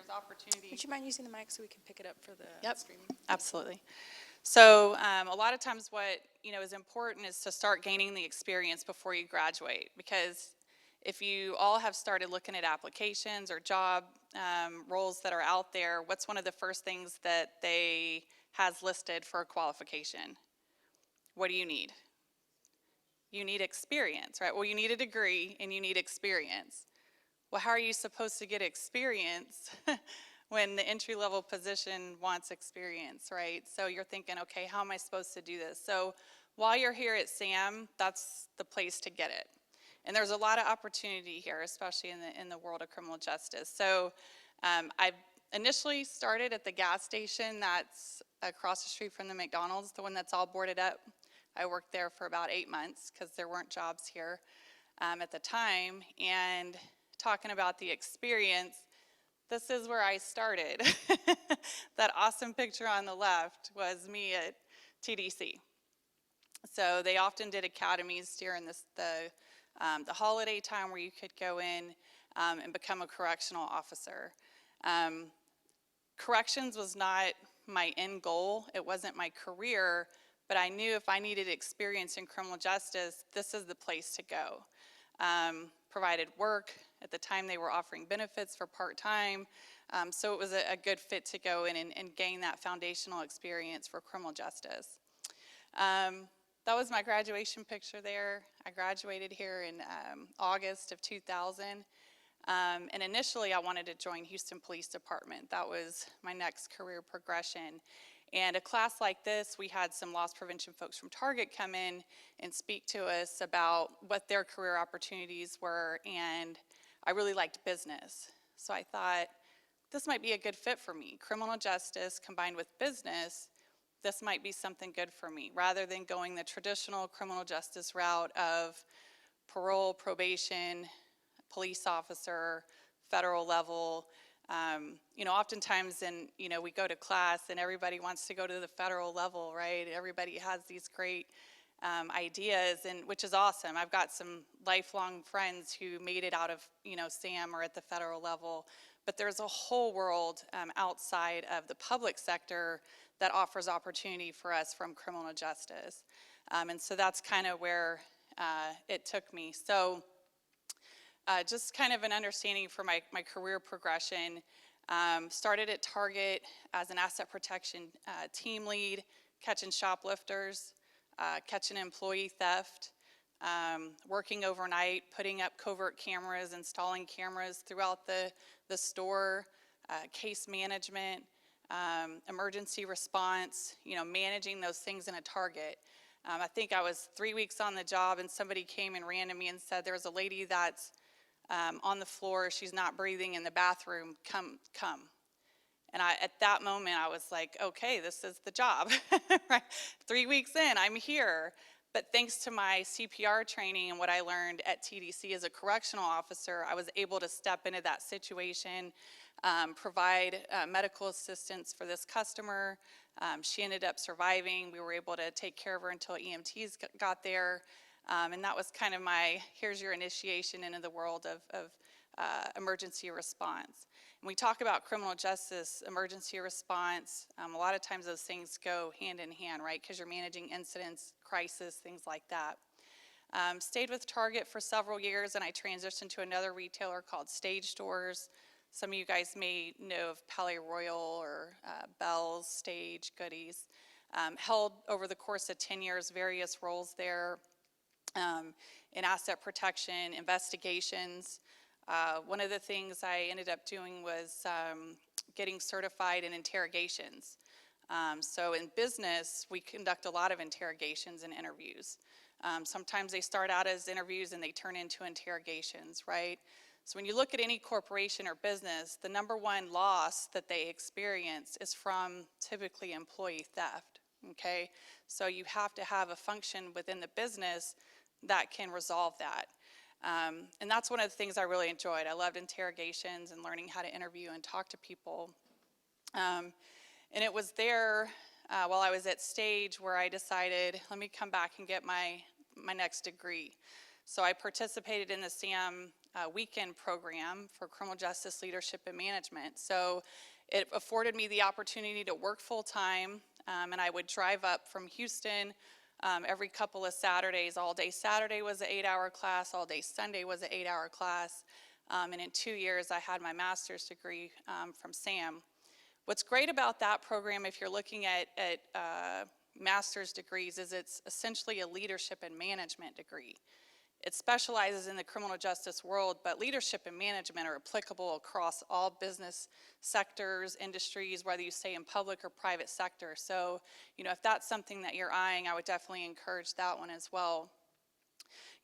there's opportunity. Would you mind using the mic so we can pick it up for the Yep, streaming? absolutely. So a lot of times what is important is to start gaining the experience before you graduate, because if you all have started looking at applications or job roles that are out there, what's one of the first things that they has listed for a qualification? What do you need? You need experience, right? Well, you need a degree and you need experience. Well, how are you supposed to get experience when the entry-level position wants experience, right? So you're thinking, okay, how am I supposed to do this? So while you're here at SAM, that's the place to get it. And there's a lot of opportunity here, especially in the world of criminal justice. So I initially started at the gas station that's across the street from the McDonald's, the one that's all boarded up. I worked there for about 8 months because there weren't jobs here at the time. And talking about the experience, this is where I started. That awesome picture on the left was me at TDC. So they often did academies during the holiday time where you could go in and become a correctional officer. Corrections was not my end goal. It wasn't my career, but I knew if I needed experience in criminal justice, this is the place to go. Provided work. At the time, they were offering benefits for part-time. So it was a good fit to go in and gain that foundational experience for criminal justice. That was my graduation picture there. I graduated here in August of 2000. And initially, I wanted to join Houston Police Department. That was my next career progression. And a class like this, we had some loss prevention folks from Target come in and speak to us about what their career opportunities were, and I really liked business. So I thought, this might be a good fit for me. Criminal justice combined with business, this might be something good for me, rather than going the traditional criminal justice route of parole, probation, police officer, federal level. Oftentimes we go to class and everybody wants to go to the federal level, right? Everybody has these great ideas, and which is awesome. I've got some lifelong friends who made it out of, SAM or at the federal level, but there's a whole world outside of the public sector that offers opportunity for us from criminal justice. And so that's kind of where it took me. So just kind of an understanding for my career progression. Started at Target as an asset protection team lead, catching shoplifters, catching employee theft, working overnight, putting up covert cameras, installing cameras throughout the store, case management, emergency response, managing those things in a Target. I think I was 3 weeks on the job and somebody came and ran to me and said, there's a lady that's on the floor, she's not breathing in the bathroom, come. And at that moment, I was like, okay, this is the job. Right? 3 weeks in, I'm here. But thanks to my CPR training and what I learned at TDC as a correctional officer, I was able to step into that situation, provide medical assistance for this customer. She ended up surviving. We were able to take care of her until EMTs got there. And that was kind of here's your initiation into the world of emergency response. And we talk about criminal justice, emergency response. A lot of times those things go hand in hand, right? Because you're managing incidents, crisis, things like that. Stayed with Target for several years, and I transitioned to another retailer called Stage Stores. Some of you guys may know of Palais Royal or Bell's, Stage, Goodies. Held over the course of 10 years various roles there. In asset protection, investigations. One of the things I ended up doing was getting certified in interrogations. So in business, we conduct a lot of interrogations and interviews. Sometimes they start out as interviews and they turn into interrogations, right? So when you look at any corporation or business, the number one loss that they experience is from typically employee theft, okay? So you have to have a function within the business that can resolve that. And that's one of the things I really enjoyed. I loved interrogations and learning how to interview and talk to people. And it was there while I was at Stage where I decided, let me come back and get my next degree. So I participated in the SAM weekend program for criminal justice leadership and management. So it afforded me the opportunity to work full-time, and I would drive up from Houston every couple of Saturdays. All day Saturday was an 8-hour class, all day Sunday was an 8-hour class, and in 2 years I had my master's degree from SAM. What's great about that program, if you're looking at master's degrees, is it's essentially a leadership and management degree. It specializes in the criminal justice world, but leadership and management are applicable across all business sectors, industries, whether you stay in public or private sector. So, if that's something that you're eyeing, I would definitely encourage that one as well.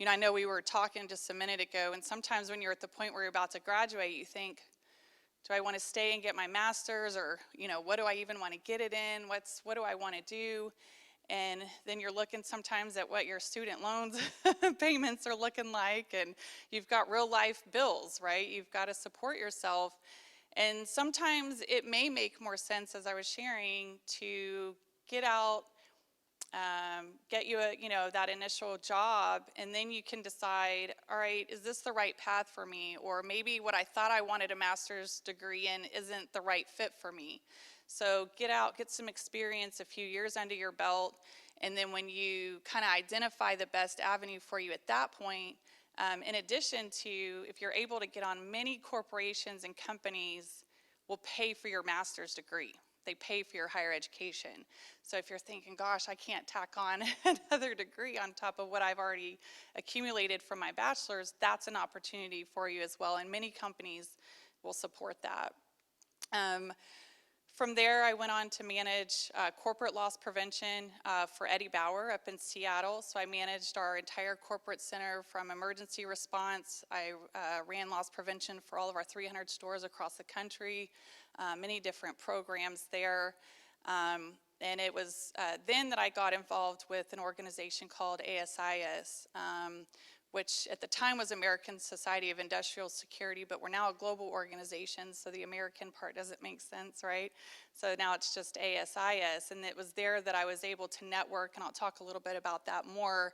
I know we were talking just a minute ago, and sometimes when you're at the point where you're about to graduate, you think, do I want to stay and get my master's, or, what do I even want to get it in? What do I want to do? And then you're looking sometimes at what your student loans payments are looking like, and you've got real life bills, right? You've got to support yourself. And sometimes it may make more sense, as I was sharing, to get out, get you that initial job, and then you can decide, all right, is this the right path for me? Or maybe what I thought I wanted a master's degree in isn't the right fit for me. So get out, get some experience, a few years under your belt, and then when you kind of identify the best avenue for you at that point, in addition to, if you're able to get on, many corporations and companies will pay for your master's degree. They pay for your higher education. So if you're thinking, gosh, I can't tack on another degree on top of what I've already accumulated from my bachelor's, that's an opportunity for you as well, and many companies will support that. From there, I went on to manage corporate loss prevention for Eddie Bauer up in Seattle. So I managed our entire corporate center from emergency response. I ran loss prevention for all of our 300 stores across the country, many different programs there. And it was then that I got involved with an organization called ASIS, which at the time was American Society of Industrial Security, but we're now a global organization, so the American part doesn't make sense, right? So now it's just ASIS, and it was there that I was able to network, and I'll talk a little bit about that more,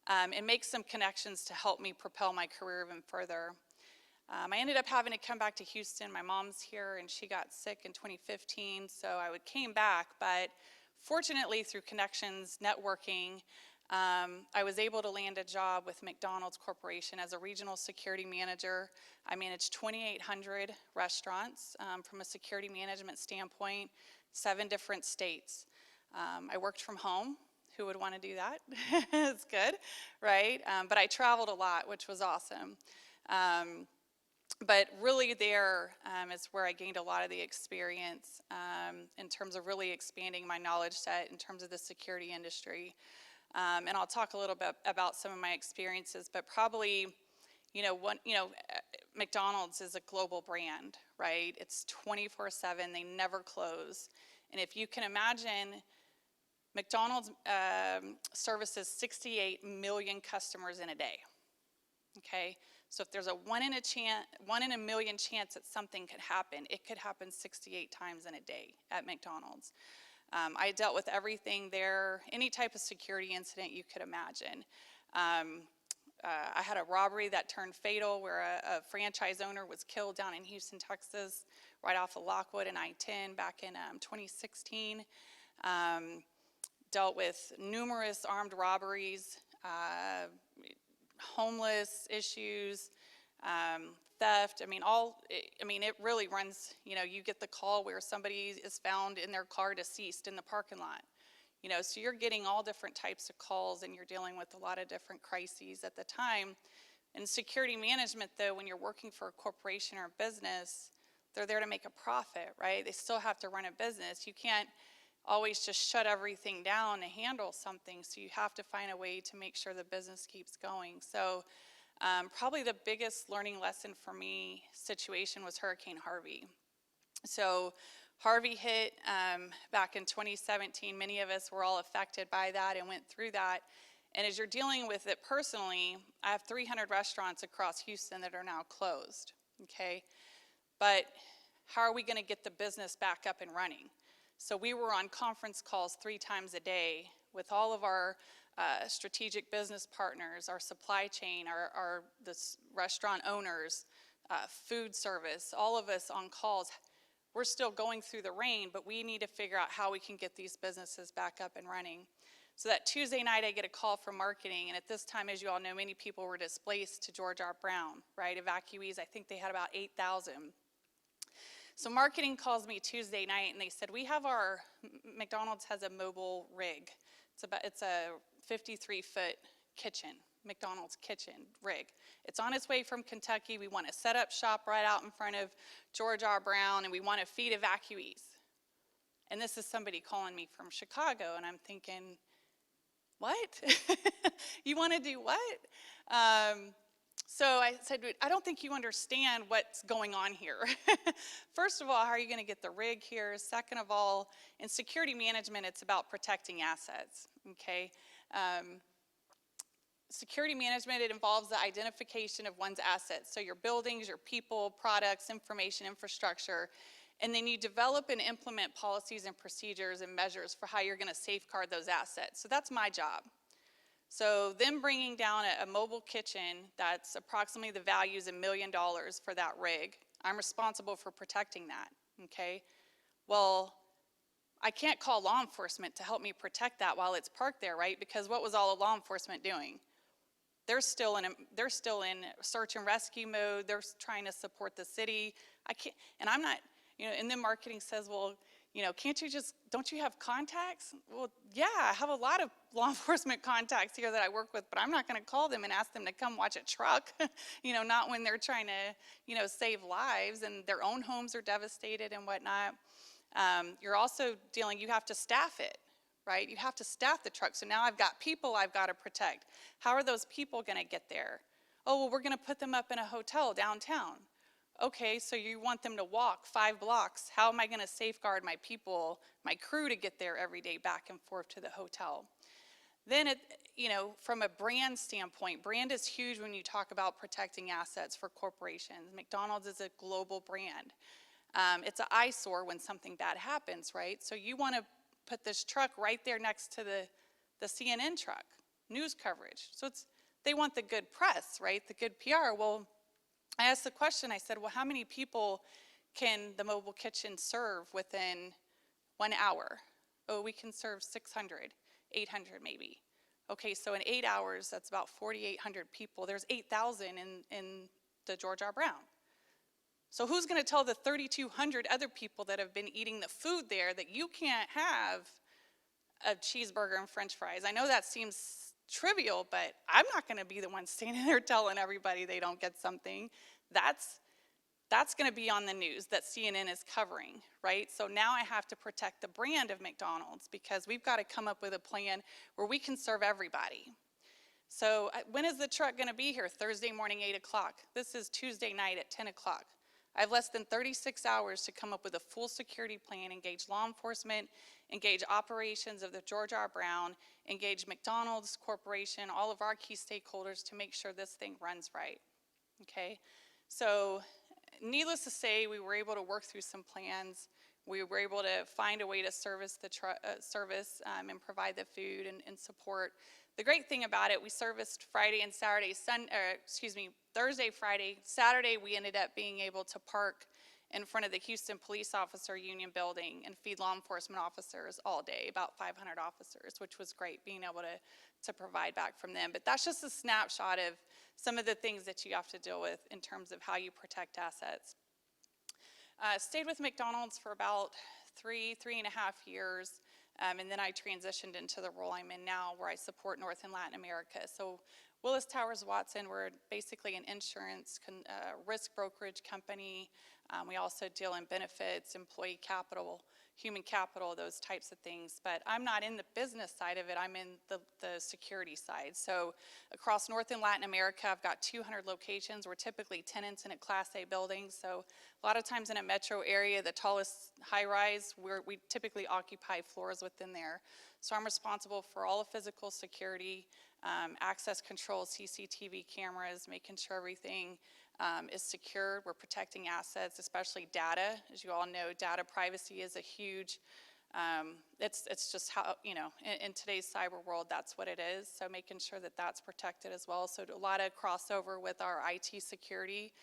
and make some connections to help me propel my career even further. I ended up having to come back to Houston. My mom's here, and she got sick in 2015, so I came back, but fortunately through connections, networking, I was able to land a job with McDonald's Corporation as a regional security manager. I managed 2,800 restaurants from a security management standpoint, 7 different states. I worked from home. Who would want to do that? It's good, right? But I traveled a lot, which was awesome. But really there is where I gained a lot of the experience in terms of really expanding my knowledge set in terms of the security industry. And I'll talk a little bit about some of my experiences, but probably, McDonald's is a global brand, right? It's 24/7, they never close. And if you can imagine, McDonald's services 68 million customers in a day, okay? So if there's a 1 in a million chance that something could happen, it could happen 68 times in a day at McDonald's. I dealt with everything there, any type of security incident you could imagine. I had a robbery that turned fatal where a franchise owner was killed down in Houston, Texas, right off of Lockwood and I-10 back in 2016. Dealt with numerous armed robberies, homeless issues, theft. It really runs, you get the call where somebody is found in their car deceased in the parking lot. So you're getting all different types of calls, and you're dealing with a lot of different crises at the time. In security management, though, when you're working for a corporation or a business, they're there to make a profit, right? They still have to run a business. You can't always just shut everything down to handle something, so you have to find a way to make sure the business keeps going. So probably the biggest learning lesson for me situation was Hurricane Harvey. So Harvey hit back in 2017. Many of us were all affected by that and went through that. And as you're dealing with it personally, I have 300 restaurants across Houston that are now closed, okay? But how are we gonna get the business back up and running? So we were on conference calls 3 times a day with all of our strategic business partners, our supply chain, the restaurant owners, food service, all of us on calls. We're still going through the rain, but we need to figure out how we can get these businesses back up and running. So that Tuesday night, I get a call from marketing, and at this time, as you all know, many people were displaced to George R. Brown, right? Evacuees, I think they had about 8,000. So marketing calls me Tuesday night, and they said, McDonald's has a mobile rig. It's a 53-foot kitchen, McDonald's kitchen rig. It's on its way from Kentucky. We want to set up shop right out in front of George R. Brown, and we want to feed evacuees. And this is somebody calling me from Chicago, and I'm thinking, what? You want to do what? So I said, I don't think you understand what's going on here. First of all, how are you going to get the rig here? Second of all, in security management, it's about protecting assets, okay? Security management, it involves the identification of one's assets. So your buildings, your people, products, information, infrastructure. And then you develop and implement policies and procedures and measures for how you're going to safeguard those assets. So that's my job. So them bringing down a mobile kitchen that's approximately the value is $1 million for that rig, I'm responsible for protecting that, okay? Well, I can't call law enforcement to help me protect that while it's parked there, right? Because what was all the law enforcement doing? They're still in search and rescue mode. They're trying to support the city. I can't, and I'm not, and then marketing says, well, don't you have contacts? Well, yeah, I have a lot of law enforcement contacts here that I work with, but I'm not going to call them and ask them to come watch a truck, not when they're trying to, save lives and their own homes are devastated and whatnot. You're also you have to staff it, right? You have to staff the truck. So now I've got people I've got to protect. How are those people going to get there? Oh, well, we're going to put them up in a hotel downtown. Okay, so you want them to walk 5 blocks. How am I going to safeguard my people, my crew to get there every day back and forth to the hotel? Then, from a brand standpoint, brand is huge when you talk about protecting assets for corporations. McDonald's is a global brand. It's an eyesore when something bad happens, right? So you want to put this truck right there next to the CNN truck, news coverage. So they want the good press, right? The good PR. Well, I asked the question, I said, well, how many people can the mobile kitchen serve within 1 hour? Oh, we can serve 600, 800 maybe. Okay, so in 8 hours, that's about 4,800 people. There's 8,000 in the George R. Brown. So who's going to tell the 3,200 other people that have been eating the food there that you can't have a cheeseburger and french fries? I know that seems trivial, but I'm not going to be the one standing there telling everybody they don't get something. That's going to be on the news that CNN is covering, right? So now I have to protect the brand of McDonald's because we've got to come up with a plan where we can serve everybody. So when is the truck going to be here? Thursday morning, 8 o'clock. This is Tuesday night at 10 o'clock. I have less than 36 hours to come up with a full security plan, engage law enforcement, engage operations of the George R. Brown, engage McDonald's Corporation, all of our key stakeholders to make sure this thing runs right, okay? So needless to say, we were able to work through some plans. We were able to find a way to service the and provide the food and support. The great thing about it, we serviced Friday and Saturday, Thursday, Friday. Saturday, we ended up being able to park in front of the Houston Police Officer Union building and feed law enforcement officers all day, about 500 officers, which was great, being able to provide back from them. But that's just a snapshot of some of the things that you have to deal with in terms of how you protect assets. Stayed with McDonald's for about 3.5 years. And then I transitioned into the role I'm in now where I support North and Latin America. So Willis Towers Watson, we're basically an insurance risk brokerage company. We also deal in benefits, employee capital, human capital, those types of things. But I'm not in the business side of it, I'm in the security side. So across North and Latin America, I've got 200 locations. We're typically tenants in a Class A building. So a lot of times in a metro area, the tallest high rise, we typically occupy floors within there. So I'm responsible for all of physical security, access control, CCTV cameras, making sure everything is secure. We're protecting assets, especially data. As you all know, data privacy is a huge It's just how, in today's cyber world, that's what it is. So making sure that that's protected as well. So a lot of crossover with our IT security,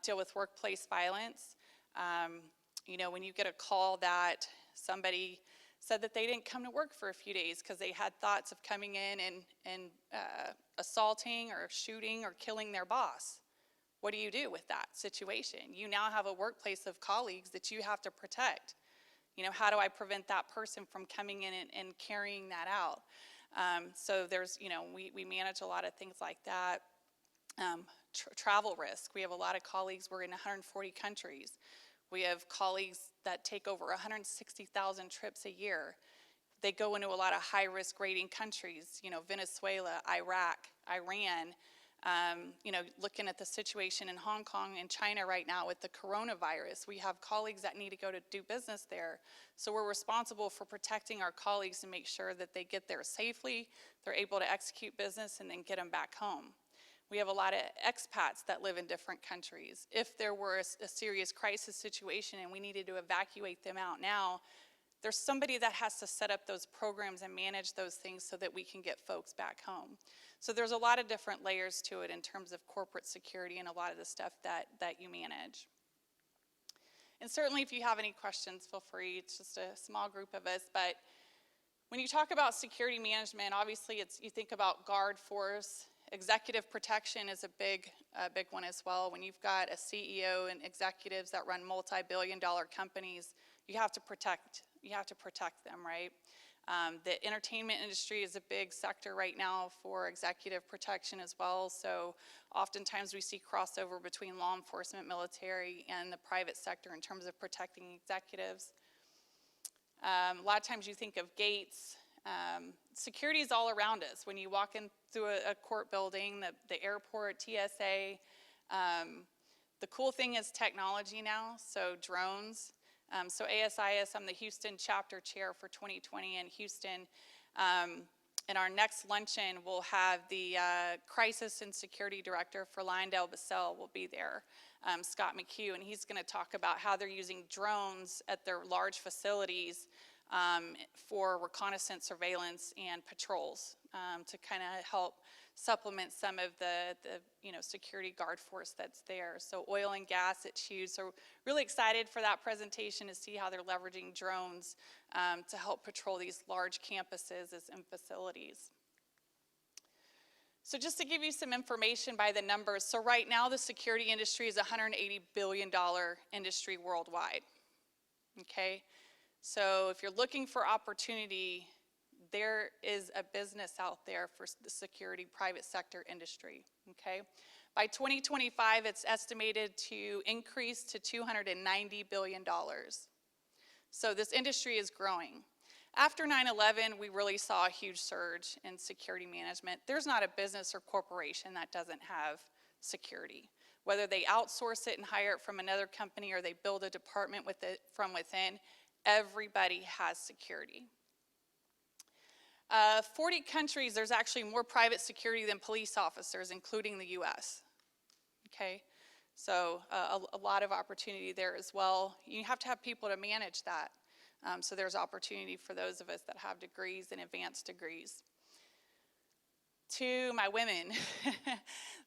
deal with workplace violence. When you get a call that somebody said that they didn't come to work for a few days because they had thoughts of coming in and assaulting or shooting or killing their boss. What do you do with that situation? You now have a workplace of colleagues that you have to protect. How do I prevent that person from coming in and carrying that out? So there's, we manage a lot of things like that. Travel risk. We have a lot of colleagues, we're in 140 countries. We have colleagues that take over 160,000 trips a year. They go into a lot of high-risk rating countries, Venezuela, Iraq, Iran. Looking at the situation in Hong Kong and China right now with the coronavirus, we have colleagues that need to go to do business there. So we're responsible for protecting our colleagues to make sure that they get there safely, they're able to execute business, and then get them back home. We have a lot of expats that live in different countries. If there were a serious crisis situation and we needed to evacuate them out now, there's somebody that has to set up those programs and manage those things so that we can get folks back home. So there's a lot of different layers to it in terms of corporate security and a lot of the stuff that you manage. And certainly if you have any questions, feel free. It's just a small group of us. But when you talk about security management, obviously you think about guard force. Executive protection is a big one as well. When you've got a CEO and executives that run multi-billion-dollar companies, you have to protect them, right? The entertainment industry is a big sector right now for executive protection as well. So oftentimes we see crossover between law enforcement, military, and the private sector in terms of protecting executives. A lot of times you think of gates. Security is all around us. When you walk in through a court building, the airport, TSA. The cool thing is technology now, so drones. So ASIS, I'm the Houston chapter chair for 2020 in Houston. In our next luncheon, we'll have the crisis and security director for Lyondell-Basell will be there, Scott McHugh, and he's going to talk about how they're using drones at their large facilities for reconnaissance, surveillance, and patrols to kind of help supplement some of the security guard force that's there. So oil and gas, it's huge. So really excited for that presentation to see how they're leveraging drones to help patrol these large campuses and facilities. So just to give you some information by the numbers, so right now the security industry is a $180 billion industry worldwide, okay? So if you're looking for opportunity, there is a business out there for the security private sector industry, okay? By 2025, it's estimated to increase to $290 billion. So this industry is growing. After 9/11, we really saw a huge surge in security management. There's not a business or corporation that doesn't have security. Whether they outsource it and hire it from another company or they build a department with it from within, everybody has security. 40 countries, there's actually more private security than police officers, including the US. Okay, so a lot of opportunity there as well. You have to have people to manage that. So there's opportunity for those of us that have degrees and advanced degrees. To my women,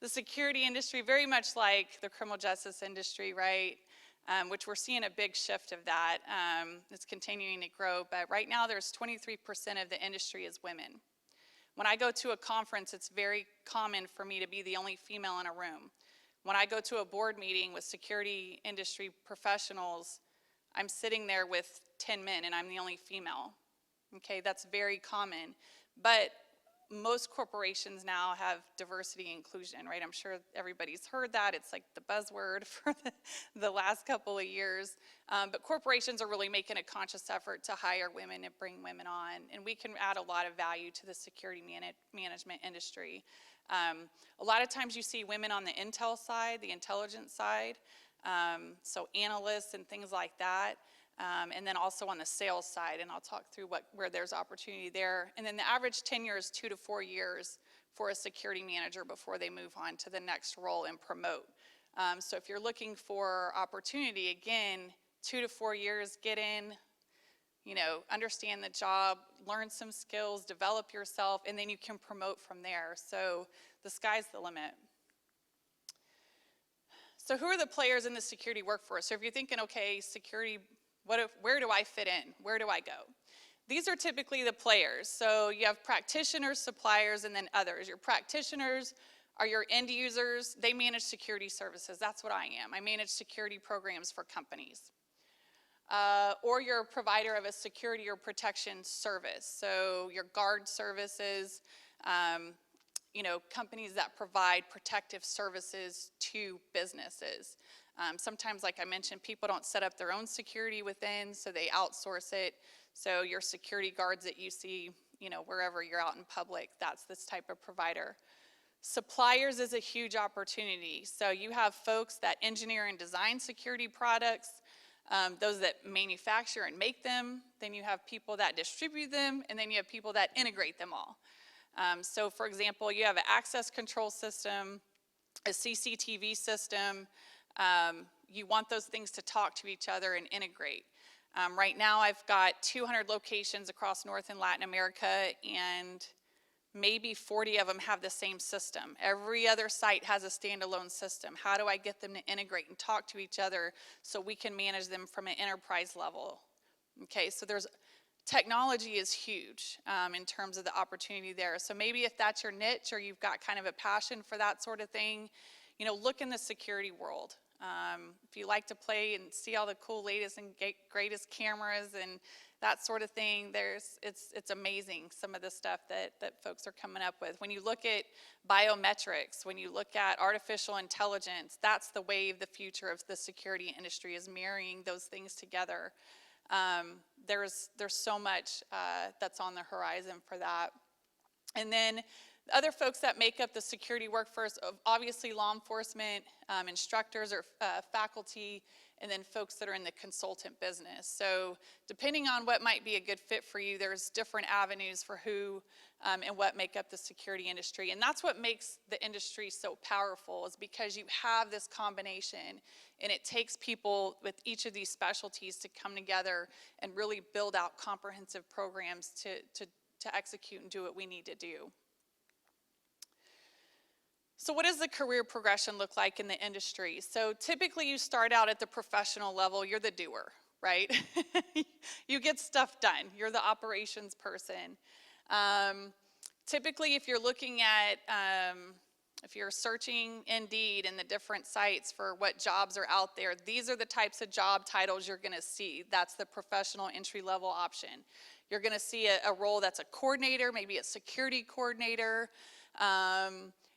the security industry, very much like the criminal justice industry, right? Which we're seeing a big shift of that. It's continuing to grow, but right now there's 23% of the industry is women. When I go to a conference, it's very common for me to be the only female in a room. When I go to a board meeting with security industry professionals, I'm sitting there with 10 men and I'm the only female. Okay, that's very common. But most corporations now have diversity and inclusion, right? I'm sure everybody's heard that. It's like the buzzword for the last couple of years. But corporations are really making a conscious effort to hire women and bring women on. And we can add a lot of value to the security management industry. A lot of times you see women on the intel side, the intelligence side. So analysts and things like that. And then also on the sales side, and I'll talk through where there's opportunity there. And then the average tenure is 2 to 4 years for a security manager before they move on to the next role and promote. So if you're looking for opportunity, again, 2 to 4 years, get in, understand the job, learn some skills, develop yourself, and then you can promote from there. So the sky's the limit. So who are the players in the security workforce? So if you're thinking, okay, security, where do I fit in? Where do I go? These are typically the players. So you have practitioners, suppliers, and then others. Your practitioners are your end users. They manage security services. That's what I am. I manage security programs for companies. Or you're a provider of a security or protection service. So your guard services, companies that provide protective services to businesses. Sometimes, like I mentioned, people don't set up their own security within, so they outsource it. So your security guards that you see, wherever you're out in public, that's this type of provider. Suppliers is a huge opportunity. So you have folks that engineer and design security products, those that manufacture and make them. Then you have people that distribute them, and then you have people that integrate them all. So for example, you have an access control system, a CCTV system. You want those things to talk to each other and integrate. Right now I've got 200 locations across North and Latin America, and maybe 40 of them have the same system. Every other site has a standalone system. How do I get them to integrate and talk to each other so we can manage them from an enterprise level? Okay, so technology is huge in terms of the opportunity there. So maybe if that's your niche or you've got kind of a passion for that sort of thing, look in the security world. If you like to play and see all the cool latest and greatest cameras and that sort of thing, it's amazing some of the stuff that folks are coming up with. When you look at biometrics, when you look at artificial intelligence, that's the wave, the future of the security industry is marrying those things together. There's so much that's on the horizon for that. And then the other folks that make up the security workforce, obviously law enforcement, instructors or faculty, and then folks that are in the consultant business. So depending on what might be a good fit for you, there's different avenues for who and what make up the security industry. And that's what makes the industry so powerful, is because you have this combination, and it takes people with each of these specialties to come together and really build out comprehensive programs to execute and do what we need to do. So what does the career progression look like in the industry? So typically you start out at the professional level, you're the doer, right? You get stuff done, you're the operations person. Typically if you're looking at, if you're searching Indeed and the different sites for what jobs are out there, these are the types of job titles you're gonna see. That's the professional entry-level option. You're gonna see a role that's a coordinator, maybe a security coordinator.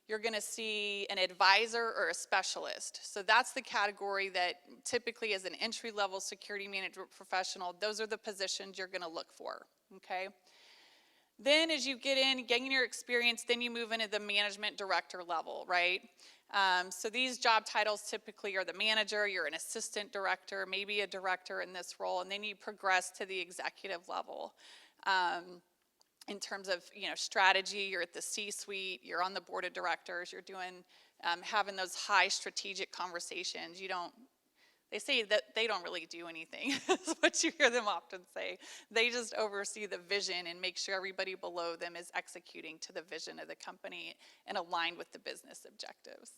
You're gonna see an advisor or a specialist. So that's the category that typically as an entry-level security management professional, those are the positions you're gonna look for, okay? Then as you gain your experience, then you move into the management director level, right? So these job titles typically are the manager, you're an assistant director, maybe a director in this role, and then you progress to the executive level. In terms of strategy, you're at the C-suite, you're on the board of directors, you're doing having those high strategic conversations. They say that they don't really do anything. That's what you hear them often say. They just oversee the vision and make sure everybody below them is executing to the vision of the company and aligned with the business objectives.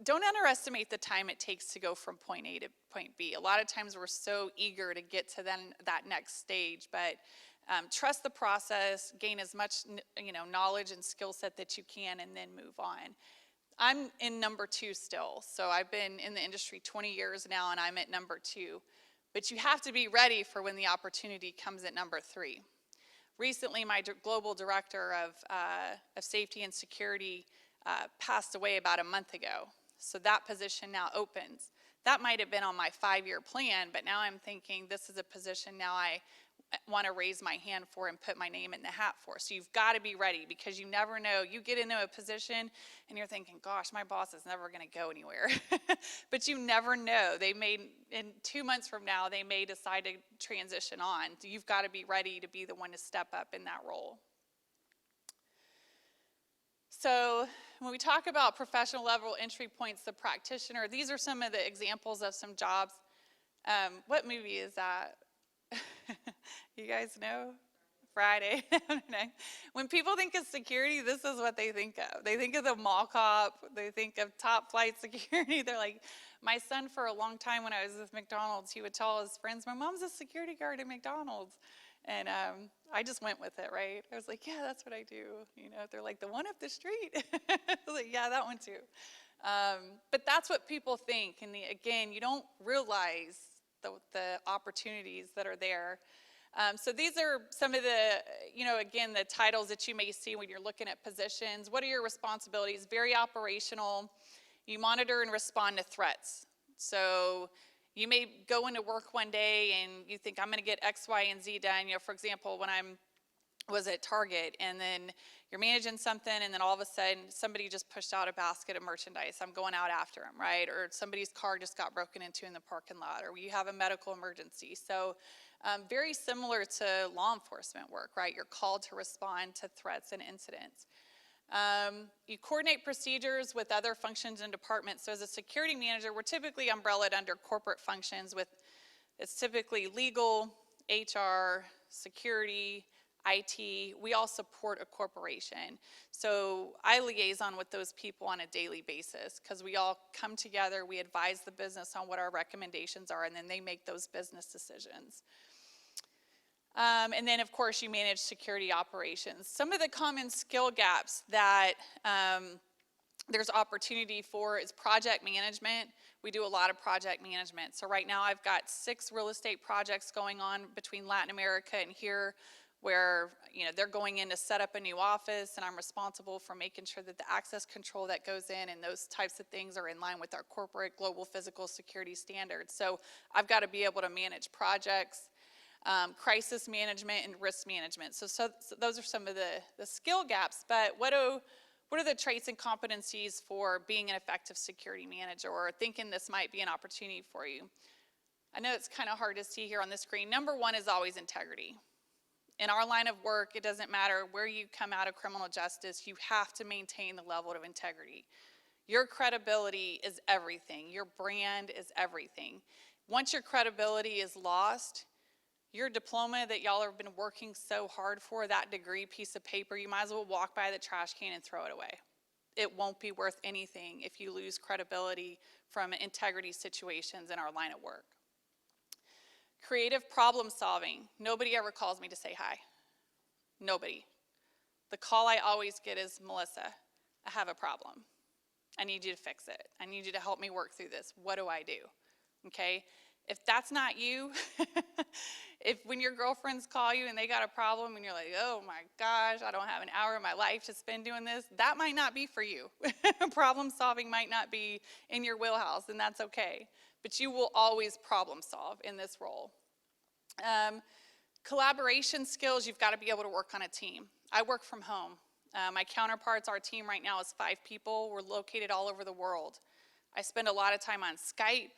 Don't underestimate the time it takes to go from point A to point B. A lot of times we're so eager to get to that next stage, but trust the process, gain as much knowledge and skill set that you can, and then move on. I'm in number 2 still, so I've been in the industry 20 years now, and I'm at number 2. But you have to be ready for when the opportunity comes at number 3. Recently, my global director of safety and security passed away about a month ago. So that position now opens. That might have been on my 5-year plan, but now I'm thinking this is a position now I want to raise my hand for and put my name in the hat for. So you've got to be ready, because you never know. You get into a position and you're thinking, gosh, my boss is never going to go anywhere. But you never know. In 2 months from now, they may decide to transition on. So you've got to be ready to be the one to step up in that role. So when we talk about professional level entry points, the practitioner, these are some of the examples of some jobs. What movie is that? You guys know? Friday. When people think of security, this is what they think of. They think of the mall cop. They think of top flight security. They're like, my son for a long time when I was with McDonald's, he would tell his friends, my mom's a security guard at McDonald's. And I just went with it, right? I was like, yeah, that's what I do. You know, they're like, the one up the street. I was like, yeah, that one too. But that's what people think. And again, you don't realize the opportunities that are there. So these are some of the, again, the titles that you may see when you're looking at positions. What are your responsibilities? Very operational. You monitor and respond to threats. So you may go into work one day and you think, I'm going to get X, Y, and Z done. For example, when I was at Target, and then you're managing something, and then all of a sudden somebody just pushed out a basket of merchandise. I'm going out after them, right? Or somebody's car just got broken into in the parking lot, or you have a medical emergency. So very similar to law enforcement work, right? You're called to respond to threats and incidents. You coordinate procedures with other functions and departments. So as a security manager, we're typically umbrellaed under corporate functions it's typically legal, HR, security, IT. We all support a corporation. So I liaison with those people on a daily basis because we all come together, we advise the business on what our recommendations are, and then they make those business decisions. And then, of course, you manage security operations. Some of the common skill gaps that there's opportunity for is project management. We do a lot of project management. So right now I've got 6 real estate projects going on between Latin America and here where they're going in to set up a new office, and I'm responsible for making sure that the access control that goes in and those types of things are in line with our corporate global physical security standards. So I've got to be able to manage projects. Crisis management and risk management. So those are some of the skill gaps, but what are the traits and competencies for being an effective security manager, or thinking this might be an opportunity for you? I know it's kind of hard to see here on the screen. Number 1 is always integrity. In our line of work, it doesn't matter where you come out of criminal justice, you have to maintain the level of integrity. Your credibility is everything. Your brand is everything. Once your credibility is lost, your diploma that y'all have been working so hard for, that degree piece of paper, you might as well walk by the trash can and throw it away. It won't be worth anything if you lose credibility from integrity situations in our line of work. Creative problem solving. Nobody ever calls me to say hi. Nobody. The call I always get is, Melissa, I have a problem. I need you to fix it. I need you to help me work through this. What do I do? Okay? If that's not you, if when your girlfriends call you and they got a problem and you're like, oh my gosh, I don't have an hour of my life to spend doing this, that might not be for you. Problem solving might not be in your wheelhouse, and that's okay. But you will always problem solve in this role. Collaboration skills, you've got to be able to work on a team. I work from home. My counterparts, our team right now is 5 people. We're located all over the world. I spend a lot of time on Skype,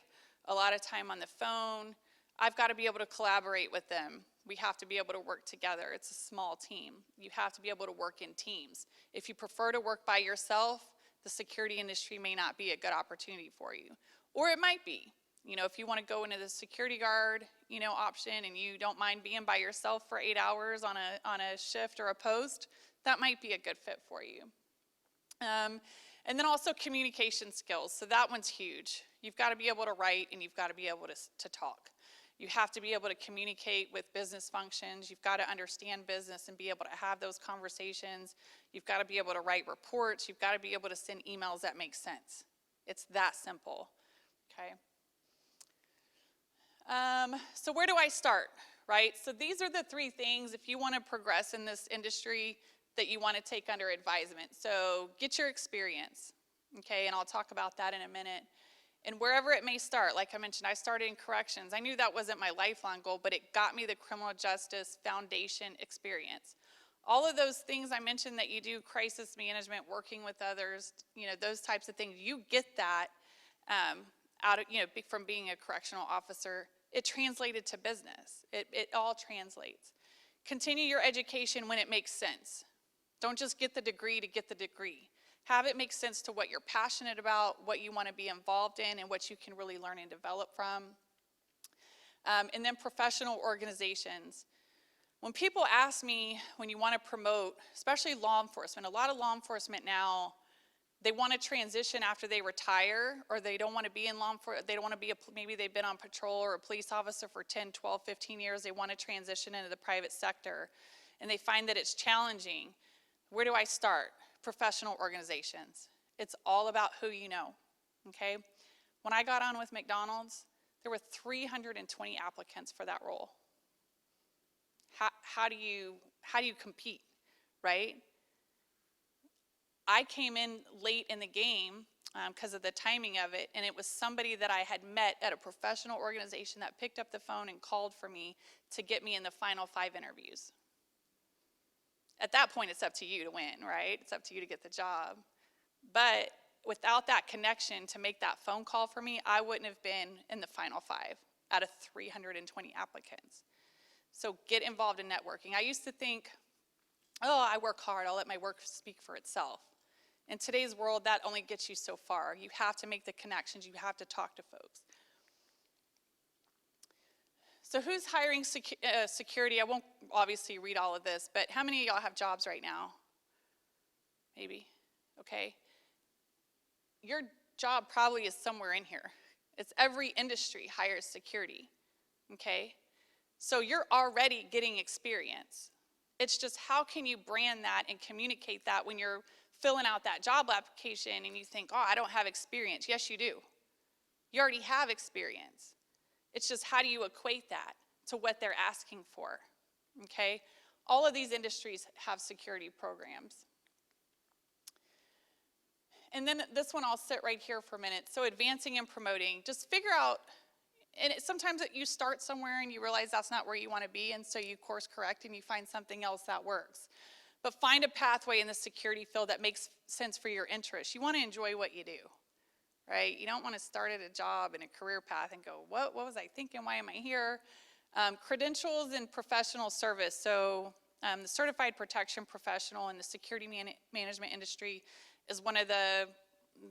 a lot of time on the phone. I've got to be able to collaborate with them. We have to be able to work together. It's a small team. You have to be able to work in teams. If you prefer to work by yourself, the security industry may not be a good opportunity for you. Or it might be. If you want to go into the security guard, option, and you don't mind being by yourself for 8 hours on a shift or a post, that might be a good fit for you. And then also communication skills. So that one's huge. You've got to be able to write, and you've got to be able to talk. You have to be able to communicate with business functions. You've got to understand business and be able to have those conversations. You've got to be able to write reports. You've got to be able to send emails that make sense. It's that simple, okay? So where do I start, right? So these are the 3 things if you want to progress in this industry that you want to take under advisement. So get your experience, okay? And I'll talk about that in a minute. And wherever it may start, like I mentioned, I started in corrections. I knew that wasn't my lifelong goal, but it got me the criminal justice foundation experience. All of those things I mentioned that you do, crisis management, working with others, those types of things, you get that from being a correctional officer. It translated to business. It all translates. Continue your education when it makes sense. Don't just get the degree to get the degree. Have it make sense to what you're passionate about, what you want to be involved in, and what you can really learn and develop from. And then professional organizations. When people ask me, when you want to promote, especially law enforcement, a lot of law enforcement now, they want to transition after they retire, or they don't want to be in law enforcement, they don't want to be, maybe they've been on patrol or a police officer for 10, 12, 15 years, they want to transition into the private sector, and they find that it's challenging. Where do I start? Professional organizations. It's all about who you know, okay? When I got on with McDonald's, there were 320 applicants for that role. How do you compete, right? I came in late in the game because of the timing of it, and it was somebody that I had met at a professional organization that picked up the phone and called for me to get me in the final 5 interviews. At that point, it's up to you to win, right? It's up to you to get the job. But without that connection to make that phone call for me, I wouldn't have been in the final 5 out of 320 applicants. So get involved in networking. I used to think, oh, I work hard, I'll let my work speak for itself. In today's world, that only gets you so far. You have to make the connections, you have to talk to folks. So who's hiring security? I won't obviously read all of this, but how many of y'all have jobs right now? Maybe, okay. Your job probably is somewhere in here. It's every industry hires security, okay? So you're already getting experience. It's just how can you brand that and communicate that when you're filling out that job application and you think, oh, I don't have experience. Yes, you do. You already have experience. It's just how do you equate that to what they're asking for, okay? All of these industries have security programs. And then this one, I'll sit right here for a minute. So advancing and promoting, just figure out, and sometimes you start somewhere and you realize that's not where you want to be, and so you course correct and you find something else that works. But find a pathway in the security field that makes sense for your interests. You want to enjoy what you do, right? You don't want to start at a job and a career path and go, what was I thinking? Why am I here? Credentials and professional service. So the certified protection professional in the security management industry is one of the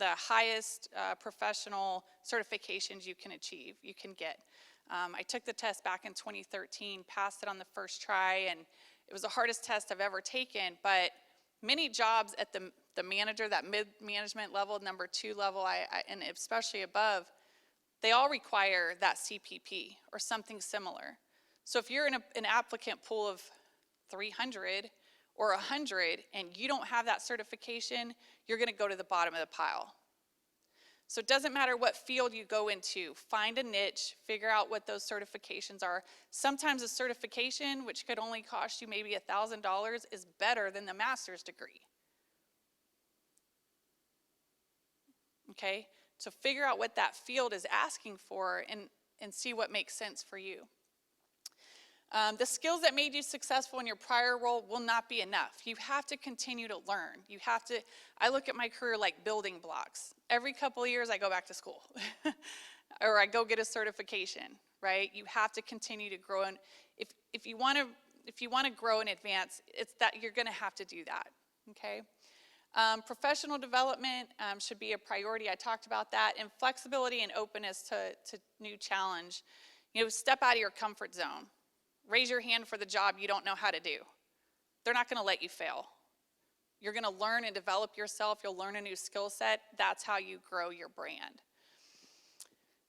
highest professional certifications you can achieve, you can get. I took the test back in 2013, passed it on the first try, and it was the hardest test I've ever taken, but many jobs at the manager, that mid-management level, number 2 level, and especially above, they all require that CPP or something similar. So if you're in an applicant pool of 300 or 100 and you don't have that certification, you're going to go to the bottom of the pile. So it doesn't matter what field you go into, find a niche, figure out what those certifications are. Sometimes a certification, which could only cost you maybe $1,000, is better than the master's degree. Okay, so figure out what that field is asking for and see what makes sense for you. The skills that made you successful in your prior role will not be enough. You have to continue to learn. You have to, I look at my career like building blocks. Every couple of years I go back to school or I go get a certification, right? You have to continue to grow, and if you want to grow and advance, it's that you're going to have to do that, okay? Professional development should be a priority. I talked about that, and flexibility and openness to new challenge. You know, step out of your comfort zone. Raise your hand for the job you don't know how to do. They're not going to let you fail. You're going to learn and develop yourself. You'll learn a new skill set. That's how you grow your brand.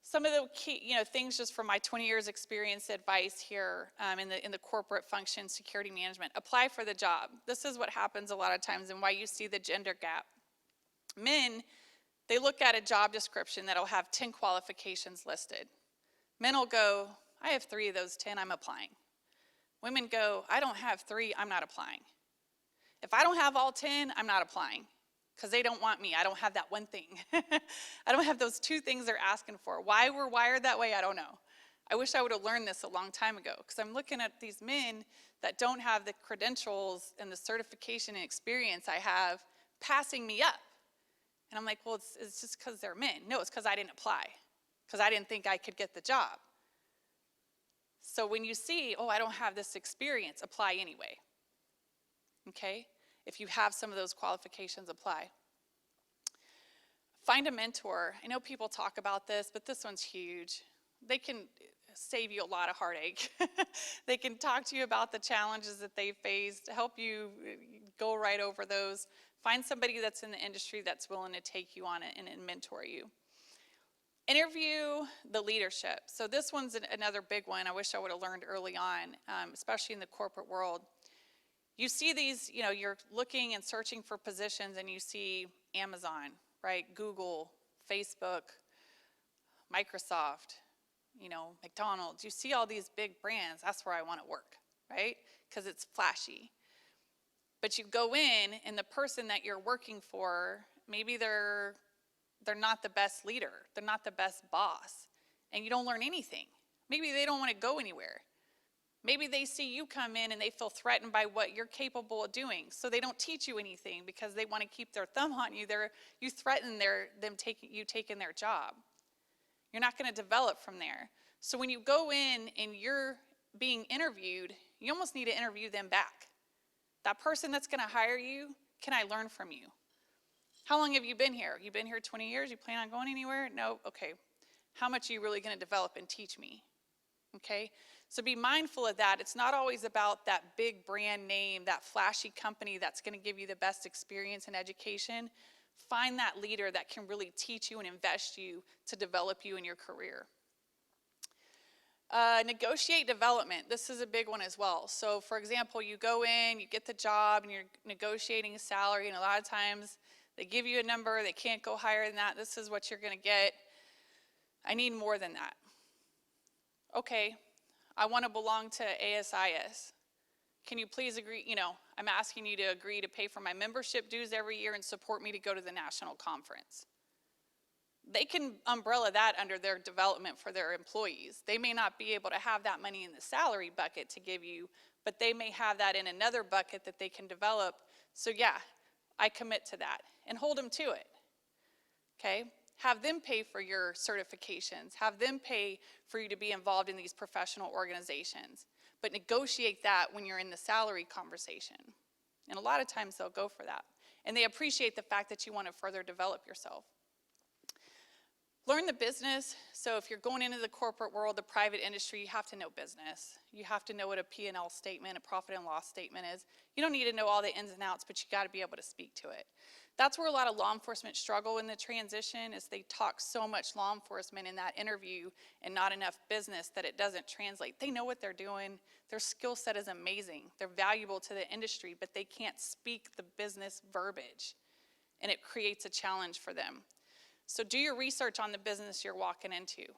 Some of the key, things just from my 20 years experience advice here in the corporate function, security management. Apply for the job. This is what happens a lot of times and why you see the gender gap. Men, they look at a job description that'll have 10 qualifications listed. Men will go, I have 3 of those 10, I'm applying. Women go, I don't have 3, I'm not applying. If I don't have all 10, I'm not applying because they don't want me. I don't have that one thing. I don't have those 2 things they're asking for. Why we're wired that way, I don't know. I wish I would have learned this a long time ago because I'm looking at these men that don't have the credentials and the certification and experience I have passing me up. And I'm like, well, it's just because they're men. No, it's because I didn't apply, because I didn't think I could get the job. So when you see, oh, I don't have this experience, apply anyway. Okay? If you have some of those qualifications, apply. Find a mentor. I know people talk about this, but this one's huge. save you a lot of heartache. They can talk to you about the challenges that they faced, help you go right over those. Find somebody that's in the industry that's willing to take you on it and mentor you. Interview the leadership. So this one's another big one. I wish I would have learned early on, especially in the corporate world. You see these, you're looking and searching for positions and you see Amazon, right? Google, Facebook, Microsoft, McDonald's. You see all these big brands. That's where I want to work, right? Because it's flashy. But you go in and the person that you're working for, maybe they're not the best leader. They're not the best boss. And you don't learn anything. Maybe they don't want to go anywhere. Maybe they see you come in and they feel threatened by what you're capable of doing. So they don't teach you anything because they want to keep their thumb on you. You threaten them taking their job. You're not going to develop from there. So when you go in and you're being interviewed, you almost need to interview them back. That person that's going to hire you, can I learn from you? How long have you been here? You've been here 20 years? You plan on going anywhere? No? Okay. How much are you really going to develop and teach me? Okay? So be mindful of that. It's not always about that big brand name, that flashy company that's going to give you the best experience and education. Find that leader that can really teach you and invest you to develop you in your career. Negotiate development. This is a big one as well. So for example, you go in, you get the job, and you're negotiating a salary, and a lot of times they give you a number, they can't go higher than that. This is what you're going to get. I need more than that. Okay, I want to belong to ASIS. Can you please agree, I'm asking you to agree to pay for my membership dues every year and support me to go to the national conference. They can umbrella that under their development for their employees. They may not be able to have that money in the salary bucket to give you, but they may have that in another bucket that they can develop. So yeah, I commit to that and hold them to it, okay? Have them pay for your certifications. Have them pay for you to be involved in these professional organizations. But negotiate that when you're in the salary conversation. And a lot of times they'll go for that. And they appreciate the fact that you want to further develop yourself. Learn the business. So if you're going into the corporate world, the private industry, you have to know business. You have to know what a P&L statement, a profit and loss statement is. You don't need to know all the ins and outs, but you got to be able to speak to it. That's where a lot of law enforcement struggle in the transition, is they talk so much law enforcement in that interview and not enough business that it doesn't translate. They know what they're doing. Their skill set is amazing. They're valuable to the industry, but they can't speak the business verbiage, and it creates a challenge for them. So do your research on the business you're walking into.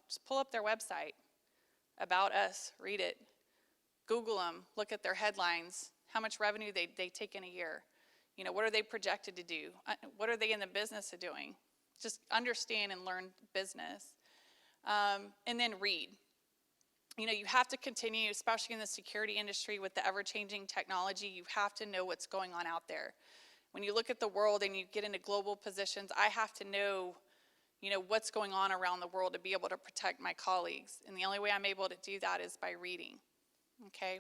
Just pull up their website, about us, read it. Google them, look at their headlines, how much revenue they take in a year. What are they projected to do? What are they in the business of doing? Just understand and learn business. And then read. You have to continue, especially in the security industry with the ever-changing technology, you have to know what's going on out there. When you look at the world and you get into global positions, I have to know, what's going on around the world to be able to protect my colleagues. And the only way I'm able to do that is by reading, okay?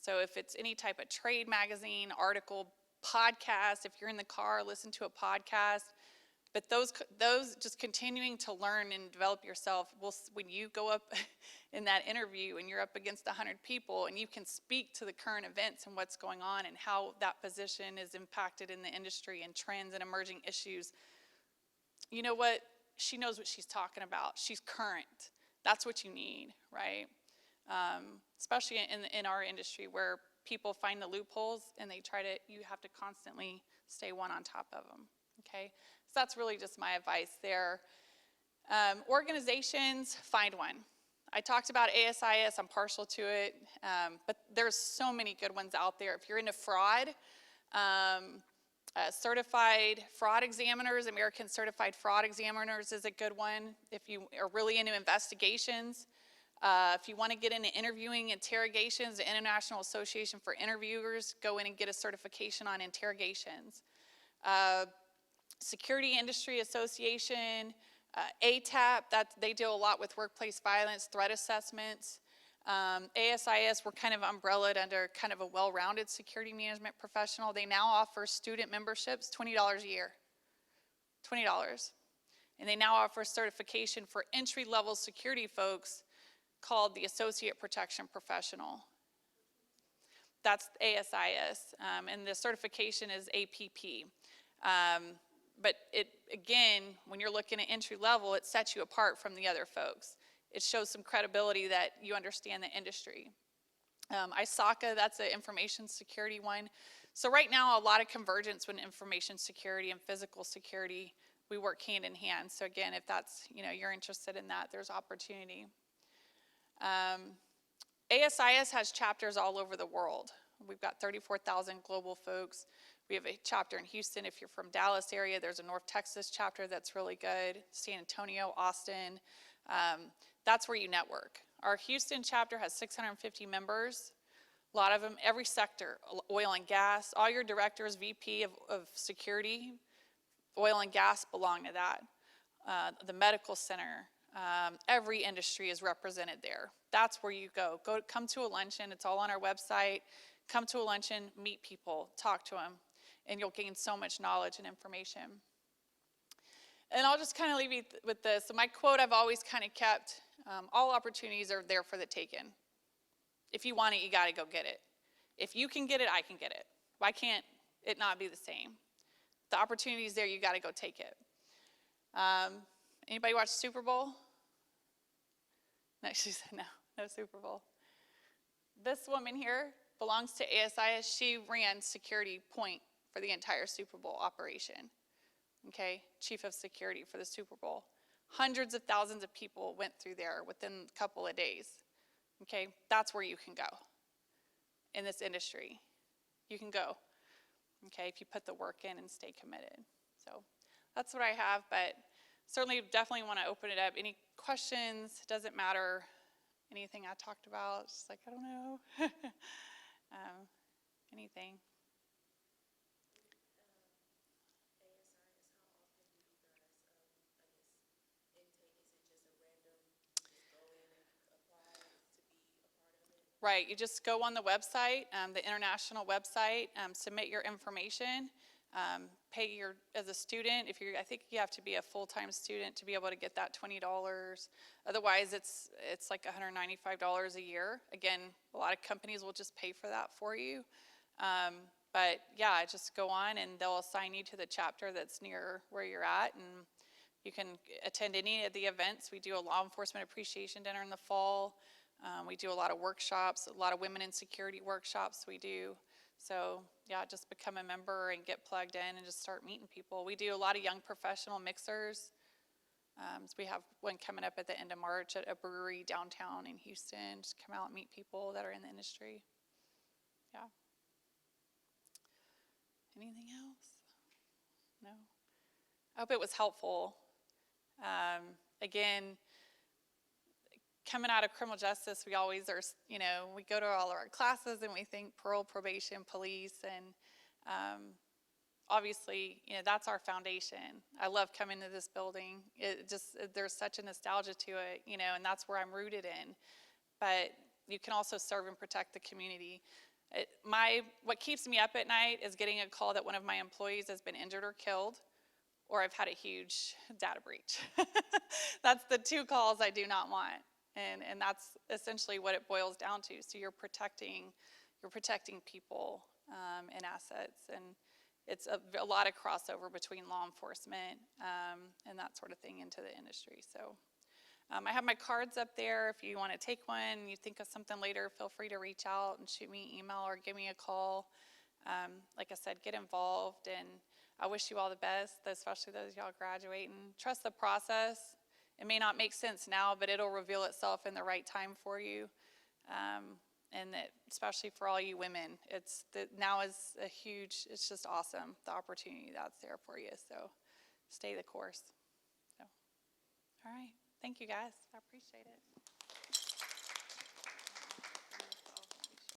So if it's any type of trade magazine, article, podcast, if you're in the car, listen to a podcast. But those just continuing to learn and develop yourself, when you go up in that interview and you're up against 100 people and you can speak to the current events and what's going on and how that position is impacted in the industry and trends and emerging issues, you know what? She knows what she's talking about. She's current. That's what you need, right? Especially in our industry where people find the loopholes and you have to constantly stay one on top of them, okay? So that's really just my advice there. Organizations, find one. I talked about ASIS, I'm partial to it, but there's so many good ones out there. If you're into fraud, certified fraud examiners, American Certified Fraud Examiners is a good one. If you are really into investigations, if you want to get into interviewing interrogations, the International Association for Interviewers, go in and get a certification on interrogations. Security Industry Association, ATAP, they deal a lot with workplace violence, threat assessments. ASIS, we're kind of umbrellaed under kind of a well-rounded security management professional. They now offer student memberships, $20 a year, $20. And they now offer certification for entry-level security folks called the Associate Protection Professional. That's ASIS, and the certification is APP. But again, when you're looking at entry level, it sets you apart from the other folks. It shows some credibility that you understand the industry. ISACA, that's an information security one. So right now, a lot of convergence with information security and physical security. We work hand in hand. So again, if that's, you're interested in that, there's opportunity. ASIS has chapters all over the world. We've got 34,000 global folks. We have a chapter in Houston. If you're from Dallas area, there's a North Texas chapter that's really good. San Antonio, Austin. That's where you network. Our Houston chapter has 650 members. A lot of them, every sector, oil and gas. All your directors, VP of security, oil and gas belong to that. The medical center, every industry is represented there. That's where you go. Come to a luncheon. It's all on our website. Come to a luncheon, meet people, talk to them, and you'll gain so much knowledge and information. And I'll just kind of leave you with this. So my quote I've always kind of kept, all opportunities are there for the taking. If you want it, you got to go get it. If you can get it, I can get it. Why can't it not be the same? The opportunity is there, you got to go take it. Anybody watch Super Bowl? No, she said no Super Bowl. This woman here belongs to ASIS. She ran security point for the entire Super Bowl operation. Okay, chief of security for the Super Bowl. Hundreds of thousands of people went through there within a couple of days. Okay, that's where you can go in this industry. You can go, okay, if you put the work in and stay committed. So that's what I have, but certainly definitely want to open it up. Any questions? Doesn't matter anything I talked about. Just like, I don't know. Anything. Right, you just go on the website, the international website, submit your information, pay as a student, I think you have to be a full-time student to be able to get that $20. Otherwise, it's like $195 a year. Again, a lot of companies will just pay for that for you. But yeah, just go on and they'll assign you to the chapter that's near where you're at, and you can attend any of the events. We do a law enforcement appreciation dinner in the fall. We do a lot of workshops, a lot of women in security workshops we do. So yeah, just become a member and get plugged in and just start meeting people. We do a lot of young professional mixers. So we have one coming up at the end of March at a brewery downtown in Houston. Just come out and meet people that are in the industry. Yeah. Anything else? No? I hope it was helpful. Again, coming out of criminal justice, we always are, we go to all of our classes and we think parole, probation, police, and obviously, that's our foundation. I love coming to this building. There's such a nostalgia to it, and that's where I'm rooted in. But you can also serve and protect the community. What keeps me up at night is getting a call that one of my employees has been injured or killed, or I've had a huge data breach. That's the two calls I do not want. And that's essentially what it boils down to. So you're protecting people and assets, and it's a lot of crossover between law enforcement and that sort of thing into the industry. So I have my cards up there. If you want to take one, you think of something later, feel free to reach out and shoot me an email or give me a call. Like I said, get involved, and I wish you all the best, especially those y'all graduating. Trust the process. It may not make sense now, but it'll reveal itself in the right time for you. And especially for all you women, now is it's just awesome, the opportunity that's there for you. So stay the course. So, all right. Thank you, guys. I appreciate it.